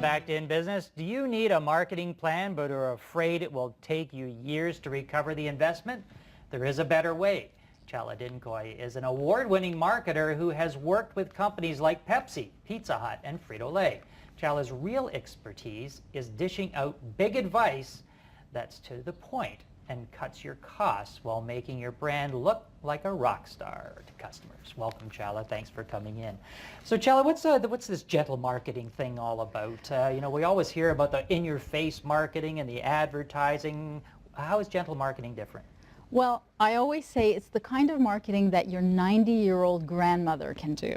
back to In Business. Do you need a marketing plan but are afraid it will take you years to recover the investment? There is a better way. Chala Dincoy is an award-winning marketer who has worked with companies like Pepsi, Pizza Hut, and Frito-Lay. Chala's real expertise is dishing out big advice that's to the point and cuts your costs while making your brand look like a rock star to customers. Welcome, Chala. Thanks for coming in. So, Chala, what's this gentle marketing thing all about? You know, we always hear about the in-your-face marketing and the advertising. How is gentle marketing different? Well, I always say it's the kind of marketing that your 90-year-old grandmother can do.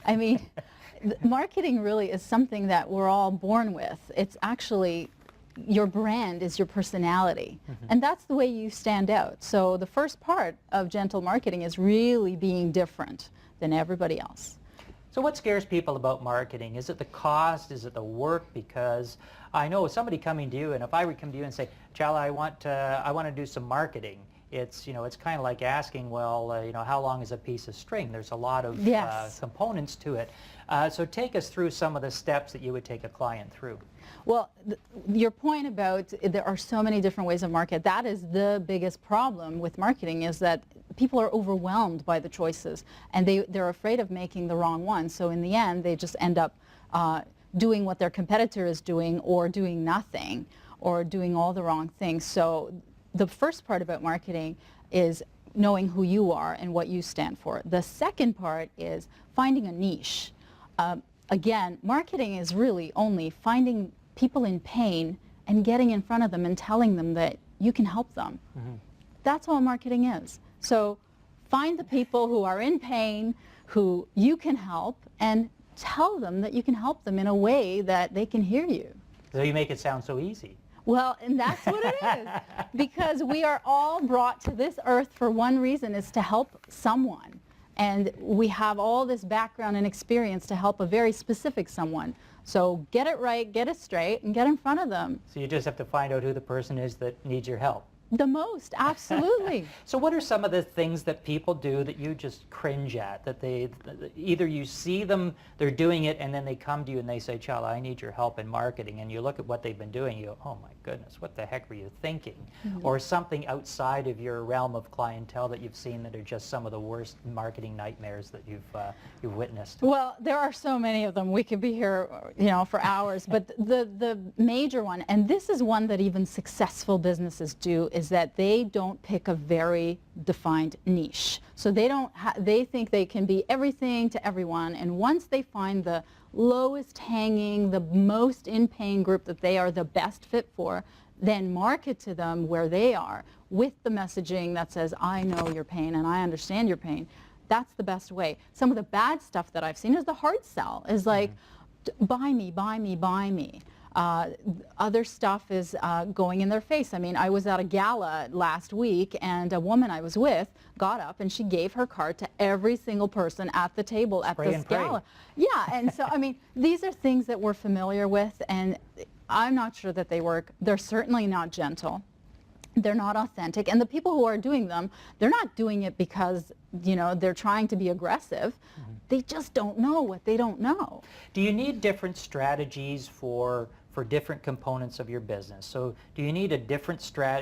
I mean, marketing really is something that we're all born with. It's actually your brand is your personality, and that's the way you stand out. So the first part of gentle marketing is really being different than everybody else. So what scares people about marketing? Is it the cost? Is it the work? Because I know somebody coming to you, and if I would come to you and say, Chala, I want to do some marketing. It's, you know, it's kind of like asking, well, you know, how long is a piece of string? There's a lot of components to it. So take us through some of the steps that you would take a client through. Well, your point about there are so many different ways of market, that is the biggest problem with marketing, is that people are overwhelmed by the choices and they're afraid of making the wrong one. So in the end, they just end up doing what their competitor is doing, or doing nothing, or doing all the wrong things. So the first part about marketing is knowing who you are and what you stand for. The second part is finding a niche. Again, marketing is really only finding people in pain and getting in front of them and telling them that you can help them. That's all marketing is. So find the people who are in pain, who you can help, and tell them that you can help them in a way that they can hear you. So you make it sound so easy. Well, and that's what it is. Because we are all brought to this earth for one reason, is to help someone. And we have all this background and experience to help a very specific someone. So get it right, get it straight, and get in front of them. So you just have to find out who the person is that needs your help. The most, absolutely. So what are some of the things that people do that you just cringe at? That either you see them, they're doing it, and then they come to you and they say, Chala, I need your help in marketing. And you look at what they've been doing, you go, oh my goodness, what the heck were you thinking? Or something outside of your realm of clientele that you've seen that are just some of the worst marketing nightmares that you've witnessed? Well, there are so many of them. We could be here, you know, for hours. But the major one, and this is one that even successful businesses do, is that they don't pick a very defined niche. So they think they can be everything to everyone, and once they find the lowest hanging, the most in pain group that they are the best fit for, then market to them where they are with the messaging that says, I know your pain and I understand your pain. That's the best way. Some of the bad stuff that I've seen is the hard sell, is like, buy me, buy me, buy me. Other stuff is going in their face. I mean, I was at a gala last week, and a woman I was with got up and she gave her card to every single person at the table at this gala. Yeah, and so, I mean, these are things that we're familiar with, and I'm not sure that they work. They're certainly not gentle. They're not authentic. And the people who are doing them, they're not doing it because, you know, they're trying to be aggressive. They just don't know what they don't know. Do you need different strategies for different components of your business? So do you need a different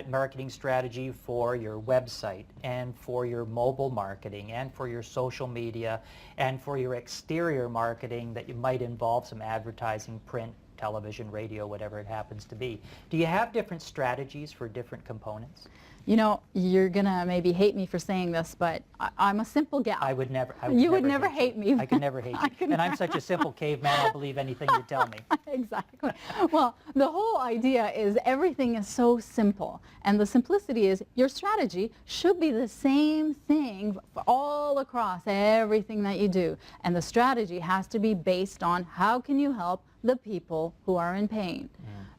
marketing strategy for your website, and for your mobile marketing, and for your social media, and for your exterior marketing that you might involve some advertising, print, television, radio, whatever it happens to be? Do you have different strategies for different components? You know, you're going to maybe hate me for saying this, but I'm a simple gal. I would never. You would never hate me. I could never hate you. And I'm such a simple caveman, I'll believe anything you tell me. Exactly. Well, the whole idea is everything is so simple. And the simplicity is your strategy should be the same thing all across everything that you do. And the strategy has to be based on how can you help the people who are in pain.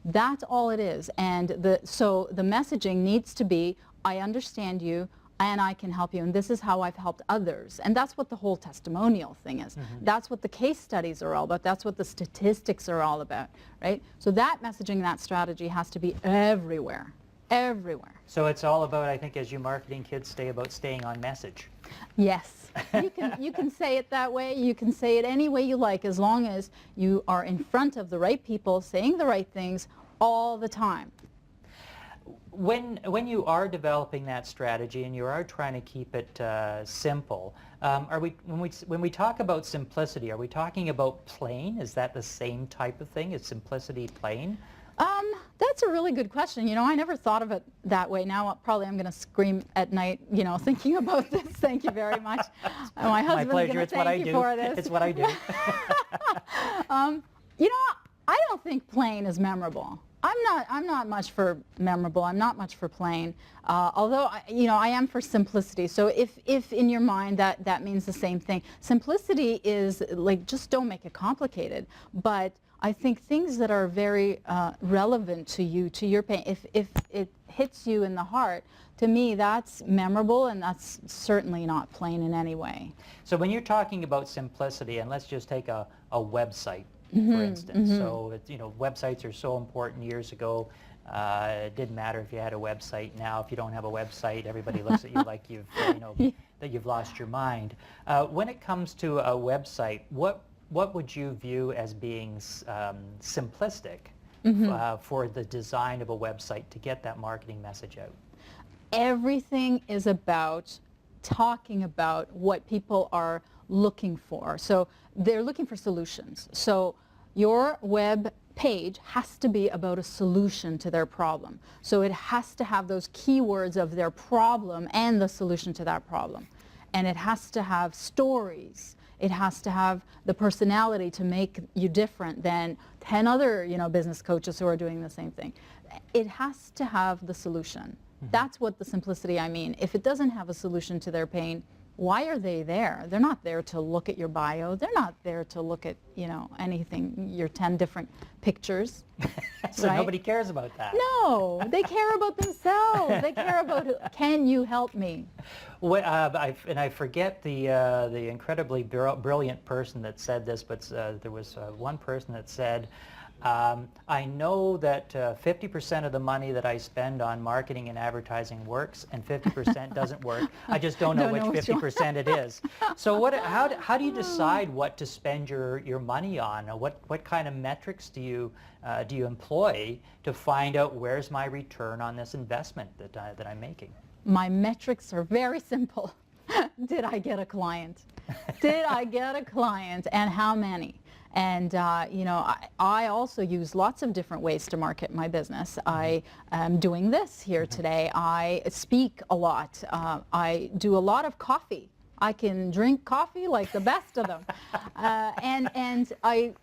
That's all it is. And so the messaging needs to be, I understand you and I can help you, and this is how I've helped others. And that's what the whole testimonial thing is. That's what the case studies are all about. That's what the statistics are all about, right? So that messaging, that strategy has to be everywhere. everywhere. So it's all about, I think, as you marketing kids stay, about staying on message. Yes, you can say it that way. You can say it any way you like, as long as you are in front of the right people, saying the right things all the time. When you are developing that strategy and you are trying to keep it simple, when we talk about simplicity, are we talking about plain? Is that the same type of thing? Is simplicity plain? That's a really good question. You know, I never thought of it that way. Now probably I'm going to scream at night, you know, thinking about this. Thank you very much. My husband's going to thank you for this. It's what I do. You know, I don't think plain is memorable. I'm not much for memorable. I'm not much for plain. Although, you know, I am for simplicity. So if in your mind that means the same thing. Simplicity is like, just don't make it complicated. But I think things that are very relevant to you, to your pain, if it hits you in the heart, to me that's memorable, and that's certainly not plain in any way. So when you're talking about simplicity, and let's just take a website, for instance. So, you know, websites are so important. Years ago, it didn't matter if you had a website. Now, if you don't have a website, everybody looks at you like you've, you know, that you've lost your mind. When it comes to a website, what would you view as being simplistic for the design of a website to get that marketing message out? Everything is about talking about what people are looking for. So they're looking for solutions. So your web page has to be about a solution to their problem. So it has to have those keywords of their problem and the solution to that problem. And it has to have stories. It has to have the personality to make you different than 10 other, you know, business coaches who are doing the same thing. It has to have the solution. That's what the simplicity I mean. If it doesn't have a solution to their pain, why are they there? They're not there to look at your bio. They're not there to look at, you know, anything, your 10 different pictures. So right? nobody cares about that. No, they care about themselves. They care about, can you help me? Well, I forget the incredibly brilliant person that said this, but there was one person that said, I know that 50% of the money that I spend on marketing and advertising works, and 50% doesn't work. I just don't know which 50% it is. So how do you decide what to spend your money on? What kind of metrics do you employ to find out where's my return on this investment that I'm making? My metrics are very simple. Did I get a client? Did I get a client, and how many? And you know, I also use lots of different ways to market my business. I am doing this here today. I speak a lot. I do a lot of coffee. I can drink coffee like the best of them. And I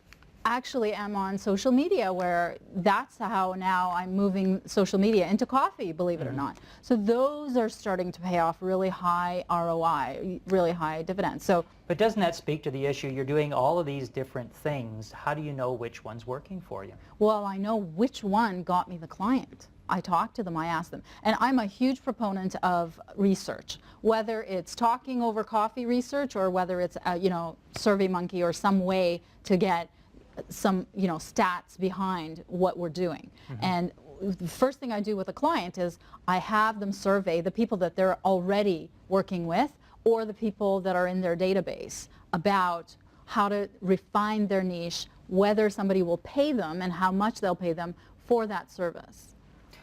actually am on social media, where that's how now I'm moving social media into coffee, believe it or not. So those are starting to pay off really high ROI, really high dividends. So, but doesn't that speak to the issue? You're doing all of these different things. How do you know which one's working for you? well, I know which one got me the client. I talk to them, I ask them. And I'm a huge proponent of research, whether it's talking over coffee research, or whether it's, you know, SurveyMonkey or some way to get some, you know, stats behind what we're doing. And the first thing I do with a client is I have them survey the people that they're already working with, or the people that are in their database, about how to refine their niche, whether somebody will pay them and how much they'll pay them for that service.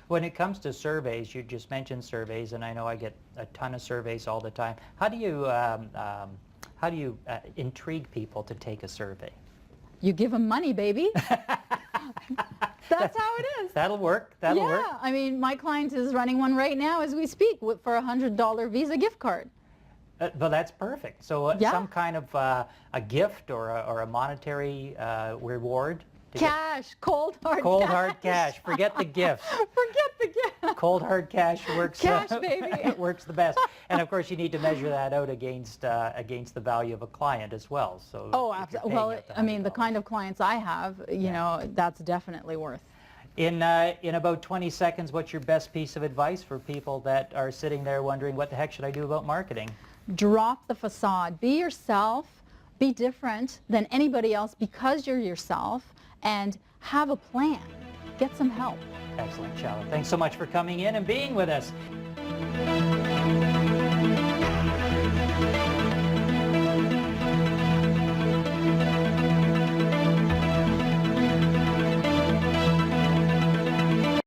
When it comes to surveys, you just mentioned surveys, and I know I get a ton of surveys all the time. How do you intrigue people to take a survey? You give them money, baby. That's how it is. That'll work. That'll work. Yeah, I mean, my client is running one right now as we speak for a $100 Visa gift card. Well, that's perfect. So Yeah. some kind of a gift or a monetary reward? Cash, cold hard Cold cash. hard cash. Forget the gifts. Forget the gift. Cold hard cash works. Cash, baby. It works the best. And of course, you need to measure that out against the value of a client as well. So Oh, if you're absolutely. paying Well, up to I mean, the $100. kind of clients I have, you know, that's definitely worth. In about 20 seconds, what's your best piece of advice for people that are sitting there wondering, what the heck should I do about marketing? Drop the facade. Be yourself. Be different than anybody else because you're yourself, and have a plan. Get some help. Excellent, Chala. Thanks so much for coming in and being with us.